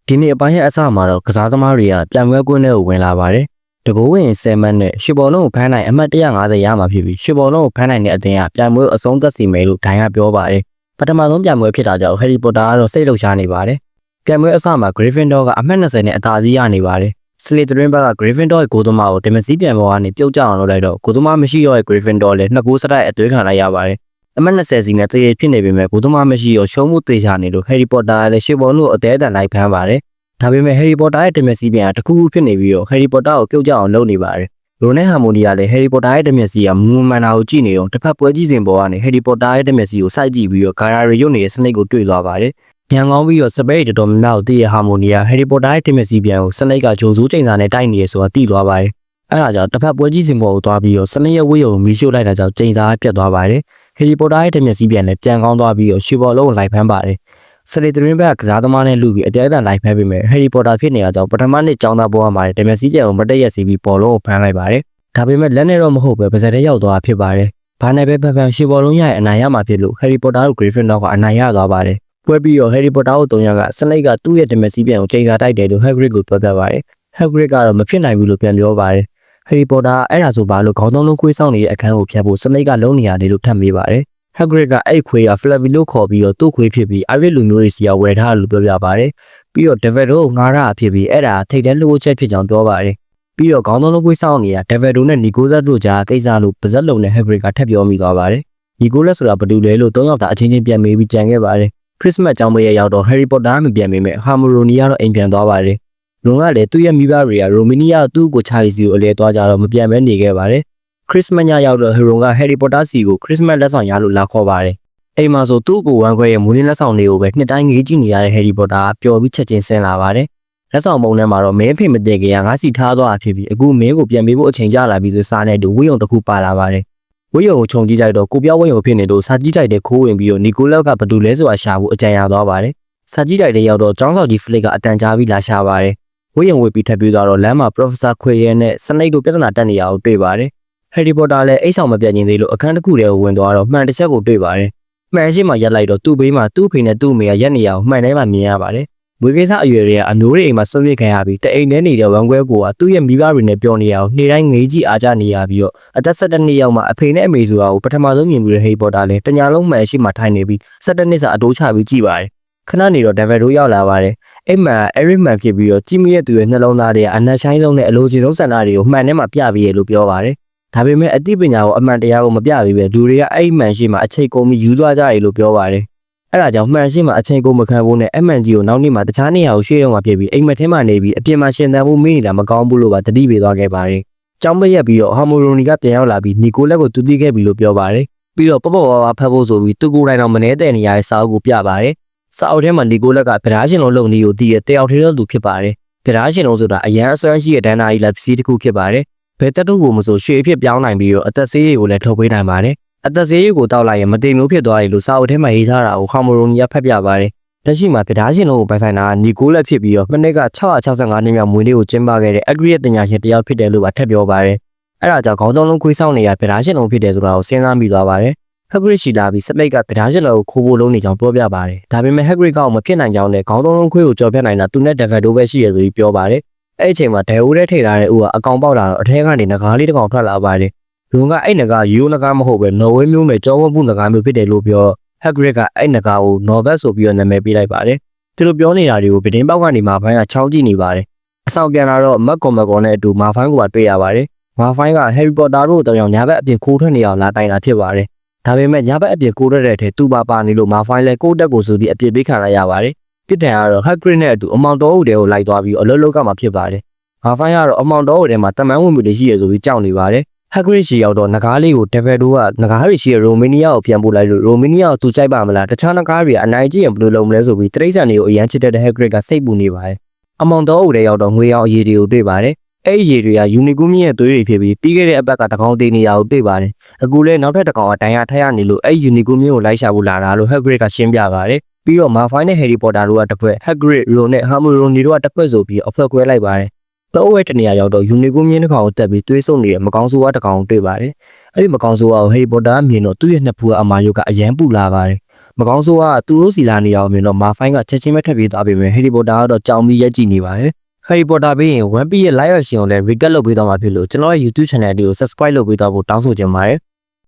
ဒီနေ့အပိုင်းရဲ့အစမှာတော့ကစားသမားတွေကပြန်ပွဲကွင်းထဲကိုဝင်လာပါတယ်။တကူဝင်7မှတ်နဲ့ရှစ်ဘောလုံးကိုဖမ်းနိုင်အမှတ်150ရမှာဖြစ်ပြီးရှစ်ဘောလုံးကိုဖမ်းနိုင်တဲ့အသင်းကပြန်ပွဲအဆုံးသတ်စီမယ်လို့ဒိုင်ကပြောပါတယ်။ပထမဆုံးပြန်ပွဲဖြစ်တာကြောင့်ဟယ်ရီပိုတာကတော့စိတ်လှုပ်ရှားနေပါတယ်။ပြန်ပွဲအစမှာ Gryffindor ကအမှတ်20နဲ့အသာစီးရနေပါတယ်။ Slytherin ဘက်က Gryffindor ရဲ့ဂိုးသမားကိုဒမစီပြန်ပေါ်ကနေပြုတ်ကျအောင်လုပ်လိုက်တော့ဂိုးသမားမရှိတော့တဲ့ Gryffindor လည်း2ဂိုးစတိုက်အသွင်းခံလိုက်ရပါတယ်။အမှတ်20စီနဲ့တရေဖြစ်နေပေမဲ့ဂိုးသမားမရှိတော့ရှုံးမှုသေချာနေလို့ Harry Potter ကလည်းရှစ်ဘောလုံးကိုအသေးအတန်လိုက်ဖမ်းပါတယ်။ဒါပေမဲ့ Harry Potter ရဲ့ဒမစီပြန်ကတခုခုဖြစ်နေပြီးတော့ Harry Potter ကိုပြုတ်ကျအောင်လုပ်နေပါတယ်။ရိုနဲ့ဟာမိုနီကလည်း Harry Potter ရဲ့ဒမစီကမူမှန်တာကိုကြည့်နေတော့တစ်ဖက်ပွဲကြီးစဉ်ပေါ်ကနေ Harry Potter ရဲ့ဒမစီကိုစိုက်ကြည့်ပြီးတော့ဂါရာရီရုပ်နေတဲ့စနိတ်ကိုတွေ့သွားပါတယ်။ညံကောင်းပြီးတော့စပိတ်တော်များများကိုသိရဟာမိုနီက Harry Potter ရဲ့ဒမစီပြန်ကိုစနိတ်ကဂျိုဇူးချိန်စာနဲ့တိုက်နေရဆိုတာသိသွားပါတယ်။အဲဒါကြောင့်တစ်ဖက်ပွဲကြီးစဉ်ပေါ်ကိုသွားပြီးတော့စနိတ်ရဲ့ဝိယုံကိုမီးရှို့လိုက်တာကြောင့်ချိန်စာပြတ်သွားပါတယ်။ Harry Potter ရဲ့ဒမစီပြန်လည်းပြန်ကောင်းသွားပြီးတော့ရှီဘောလုံးကိုလိုက်ဖမ်းပါတယ်။ Slytherin ဘက်ကစားသမားနဲ့လူပြီးအသေးအတန်လိုက်ဖမ်းပြီးမဲ့ Harry Potter ဖြစ်နေတာကြောင့်ပထမနှစ်ကျောင်းသားဘဝမှာဒမစီပြန်ကိုမတက်ရက်စီပြီးဘောလုံးကိုဖမ်းလိုက်ပါတယ်။ဒါပေမဲ့လက်နဲ့တော့မဟုတ်ပဲပါဇက်ထဲရောက်သွားဖြစ်ပါတယ်။ဘာနဲ့ပဲဖမ်းရှီဘောလုံးရရဲ့အနိုင်ရမှာဖြစ်လို့ Harry Potter ကို Gryffindor ကအနိုင်ရသွားပါတယ်။ပွဲပြီးတော့ Harry Potter ကို3ယောက်ကစနိတ်ကသူ့ရဲ့ဒမစီပြန်ကိုချိန်စာတိုက်တယ်လို့ Hagrid ကိုပြောပြပါတယ်။ Hagrid ကတော့မဖြစ်နိုင်ဘူးလို့ပြန်ပြောပါတယ်။ Harry Potter အဲ့ဒါဆိုဘာလို့ခေါင်းသုံးလုံးခွေးဆောင်နေတဲ့အခန်းကိုဖျက်ဖို့စနိတ်ကလုံးနေရတယ်လို့ထပ်မေးပါတယ်။ Hagrid ကအဲ့ခွေးက Flappy လို့ခေါ်ပြီးတော့သူ့ခွေးဖြစ်ပြီး Irish လူမျိုးတွေစီကဝယ်ထားတယ်လို့ပြောပြပါတယ်။ပြီးတော့ Devil တို့ငားရဖြစ်ပြီးအဲ့ဒါထိတ်တန်းလှုပ်ချက်ဖြစ်ကြောင်းပြောပါတယ်။ပြီးတော့ခေါင်းသုံးလုံးခွေးဆောင်နေတာ Devil တို့နဲ့ Nicholas တို့ကြားကိစ္စလို့ပါဇက်လုံးနဲ့ Hagrid ကထပ်ပြောမိသွားပါတယ်။ Nicholas ဆိုတာဘယ်သူလဲလို့3ယောက်သာအချင်းချင်းပြန်မေးပြီးကြံခဲ့ပါတယ်။ Christmas ကျောင်းပွဲရောက်တော့ Harry Potter မပြန်ပေမဲ့ Hermione ကတော့အိမ်ပြန်သွားပါတယ်။လုံကလည်းသူ့ရဲ့မိဘတွေက Romania သူ့ကိုချာလီစီကိုအလဲသွားကြတော့မပြန်ဘဲနေခဲ့ပါတယ်။ Christmas ညရောက်တော့ Hero က Harry Potter စီကို Christmas လက်ဆောင်ရလို့လာခေါ်ပါတယ်။အိမ်မှာဆိုသူ့ကိုဝမ်းခွဲရဲ့မူရင်းလက်ဆောင်တွေကိုပဲနှစ်တိုင်းငေးကြည့်နေရတဲ့ Harry Potter ကပျော်ပြီးချက်ချင်းဆင်းလာပါတယ်။လက်ဆောင်ပုံထဲမှာတော့မင်းဖေမတည့်ခင်ကငါစီထားသွားတာဖြစ်ပြီးအခုမင်းကိုပြန်ပေးဖို့အချိန်ကျလာပြီဆိုစားနေတူဝိယုံတစ်ခုပါလာပါတယ်။ဝိယုံကိုခြုံကြည့်လိုက်တော့ကိုပြောင်းဝိယုံဖြစ်နေလို့စာကြည့်တိုက်တဲ့ခိုးဝင်ပြီးတော့ Nicholas ကဘယ်သူလဲဆိုတာရှာဖို့အကြံရသွားပါတယ်။စာကြည့်တိုက်တဲ့ရောက်တော့ကျောင်းဆောင်ကြီး Flick ကအတန်ကြားပြီးလာရှာပါတယ်။ဝိယုံဝေပြီးထပ်ပြေးသွားတော့လမ်းမှာ Professor Quirrell နဲ့စနိတ်တို့ပြဿနာတက်နေရအောင်တွေ့ပါတယ်။ Harry Potter လည်းအိတ်ဆောင်မပြတ်ခြင်းသေးလို့အခန်းတစ်ခုတည်းကိုဝင်သွားတော့မှန်တစ်ချက်ကိုတွေ့ပါတယ်။မှန်ရှိမှရက်လိုက်တော့သူ့ဘေးမှာသူ့ဖေနဲ့သူ့အမေကရက်နေရအောင်မှန်ထဲမှာမြင်ရပါတယ်။မွေးကိစ္စအရွယ်တွေကအမျိုးတွေအိမ်မှာဆွန့်ပစ်ခံရပြီးတအိမ်ထဲနေတဲ့ဝမ်းခွဲကိုကသူ့ရဲ့မိဘတွေနဲ့ပြောနေရအောင်နေ့တိုင်းငေးကြည့်အားကြနေရပြီးတော့အသက်17နှစ်ရောက်မှအဖေနဲ့အမေဆိုတာကိုပထမဆုံးမြင်ပြီးတဲ့ Harry Potter လည်းတညာလုံးမှန်ရှိမှထိုင်နေပြီး17နှစ်စာအတိုးချပြီးကြည့်ပါတယ်။ခဏနေတော့ Devil တို့ရောက်လာပါတယ်။အိမ်မှာ Eric Man ဖြစ်ပြီးတော့ကြည့်မိတဲ့သူရဲ့နှလုံးသားတွေကအနက်ရှိုင်းဆုံးနဲ့အလိုချင်ဆုံးဆန္ဒတွေကိုမှန်ထဲမှာပြပြီးရလို့ပြောပါတယ်။ဒါပေမဲ့အသိပညာကိုအမှန်တရားကိုမပြပြီးပဲလူတွေကအဲ့မှန်ရှိမှအချိန်ကုန်ပြီးယူသွားကြတယ်လို့ပြောပါတယ်။အဲ့ဒါကြောင့်မှန်ရှိမှအချိန်ကုန်မခံဖို့နဲ့အမှန်ကြီးကိုနောက်နေ့မှတခြားနေရာကိုရှေ့ရောက်မှဖြစ်ပြီးအိမ်မက်ထဲမှာနေပြီးအပြင်မှာရှင်သန်ဖို့မေးနေတာမကောင်းဘူးလို့ပါတတိပေးသွားခဲ့ပါတယ်။ကျောင်းပိတ်ရက်ပြီးတော့ Hermione ကပြန်ရောက်လာပြီး Nicholas ကိုတူးတီးခဲ့ပြီလို့ပြောပါတယ်။ပြီးတော့ပပဝါဖတ်ဖို့ဆိုပြီးသူကိုယ်တိုင်တော့မနှဲတဲ့နေရာရဲ့စာအုပ်ကိုပြပါတယ်။စာအုပ်ထဲမှာ Nicholas ကဗရားရှင်လုံးလုံနေကိုတည်ရတယောက်ထဲတော့သူဖြစ်ပါတယ်။ဗရားရှင်လုံးဆိုတာအရန်အစွမ်းရှိတဲ့ဒဏ္ဍာရီလက်ပစ္စည်းတစ်ခုဖြစ်ပါတယ်။ဘယ်တက်တုကိုမဆိုရွှေအဖြစ်ပြောင်းနိုင်ပြီးတော့အသက်ဆေးရည်ကိုလည်းထုတ်ပေးနိုင်ပါတယ်။အသက်ဆေးရည်ကိုတောက်လိုက်ရင်မတည်မျိုးဖြစ်သွားတယ်လို့စာအုပ်ထဲမှာရေးထားတာကို Hermione ကဖတ်ပြပါတယ်။လက်ရှိမှာဗရားရှင်လုံးကိုပိုင်ဆိုင်တာက Nicholas ဖြစ်ပြီးတော့မနေ့က665နှစ်မြောက်မွေးနေ့ကိုကျင်းပခဲ့တဲ့ Hagrid ပညာရှင်တယောက်ဖြစ်တယ်လို့ပါထပ်ပြောပါတယ်။အဲ့ဒါကြောင့်ခေါင်းသုံးလုံးခွေးဆောင်နေရဗရားရှင်လုံးဖြစ်တယ်ဆိုတာကိုစဉ်းစားမိသွားပါတယ်။ Hagrid ရှိလာပြီးစပိတ်ကဗရားရှင်လုံးကိုခိုးဖို့လုံးနေကြောင်းပြောပြပါတယ်။ဒါပေမဲ့ Hagrid ကမဖြစ်နိုင်ကြောင်းနဲ့ခေါင်းသုံးလုံးခွေးကိုကြော်ဖြတ်နိုင်တာသူနဲ့ Devil တို့ပဲရှိရဆိုပြီးပြောပါတယ်။အဲ့အချိန်မှာဒဲအိုးထဲထိထားတဲ့ဦးကအကောင်ပေါက်လာတော့အထဲကနေငကားလေးတစ်ကောင်ထွက်လာပါတယ်။လူကအဲ့ငကားရိုးငကားမဟုတ်ပဲနော်ဝဲမျိုးမဲ့ကြောဝတ်မှုငကားမျိုးဖြစ်တယ်လို့ပြော Hagrid ကအဲ့ငကားကို Norbert ဆိုပြီးတော့နာမည်ပေးလိုက်ပါတယ်။သူတို့ပြောနေတာတွေကိုဗတင်းပေါက်ကနေမာဖိုင်းကချောင်းကြည့်နေပါတယ်။အဆောင်ပြန်လာတော့မက်ကွန်နဲ့အတူမာဖိုင်းကိုပါတွေ့ရပါတယ်။မာဖိုင်းက Harry Potter တို့တောင်ညဘက်အပြင်ခိုးထွက်နေအောင်လာတိုင်တာဖြစ်ပါတယ်။ဒါပေမဲ့ညဘက်အပြင်ခိုးထွက်တဲ့အထက်သူပါနေလို့မာဖိုင်းလည်းကိုယ့်တက်ကိုဆိုပြီးအပြစ်ပေးခံလိုက်ရပါတယ်။ပြစ်ဒဏ်ကတော့ Hagrid နဲ့အတူအမောင်တော်ဦးတဲကိုလိုက်သွားပြီးအလုတ်လုတ်ကမှဖြစ်ပါတယ်။မာဖိုင်းကတော့အမောင်တော်ဦးတဲမှာတမန်ဝင်မှုတွေရှိရဆိုပြီးကြောက်နေပါတယ်။ Hagrid ရှိရောက်တော့ငကားလေးကို Devil တို့ကငကားတွေရှိရ Romania ကိုပြန်ပို့လိုက်လို့ Romania ကိုသူကြိုက်ပါမလားတခြားငကားတွေကအနိုင်ကျင့်ရင်ဘယ်လိုလုပ်မလဲဆိုပြီးတရိတ်ဆန်တွေကိုအရန်ချစ်တဲ့ Hagrid ကစိတ်ပူနေပါတယ်။အမောင်တော်ဦးတဲရောက်တော့ငွေအောင်အရေးတွေကိုတွေ့ပါတယ်။အဲ့ဒီအရေးတွေက Unicorn ရဲ့သွေးတွေဖြစ်ပြီးပြီးခဲ့တဲ့အပတ်ကတကောင်သေးနေရကိုတွေ့ပါတယ်။အခုလဲနောက်ထပ်တကောင်အတိုင်ရထက်ရနေလို့အဲ့ Unicorn ကိုလိုက်ရှာဖို့လာတာလို့ Hagrid ကရှင်းပြပါတယ်။ပြီးတော့ Malfoy နဲ့ Harry Potter တို့ကတစ်ဖွဲ့ Hagrid, Ron နဲ့ Hermione တို့ကတစ်ဖွဲ့ဆိုပြီးအဖွဲ့ခွဲလိုက်ပါတယ်။တော့ဝဲတနေရာရောက်တော့ Unicorn တစ်ကောင်ကိုတက်ပြီးတွေးဆုံနေတဲ့မကောင်းဆိုးဝါးတစ်ကောင်ကိုတွေ့ပါတယ်။အဲ့ဒီမကောင်းဆိုးဝါးကို Harry Potter မြင်တော့သူ့ရဲ့နှစ်ဖူးကအမာယုတ်ကအရန်ပူလာပါတယ် မကောင်းဆိုးကသူတို့စီလာနေအောင်မြင်တော့မာဖိုင်းကချက်ချင်းပဲထပ်ပြေးသွားပြီမယ်ဟယ်ရီပိုတာကတော့ကြောင်ပြီးရက်ကြည့်နေပါတယ်ဟယ်ရီပိုတာပြီးရင် One Piece ရဲ့ live action ကိုလည်း recap လုပ်ပေးသွားမှာဖြစ်လို့ကျွန်တော်ရဲ့ YouTube channel လေးကို subscribe လုပ်ပေးသွားဖို့တောင်းဆိုချင်ပါတယ်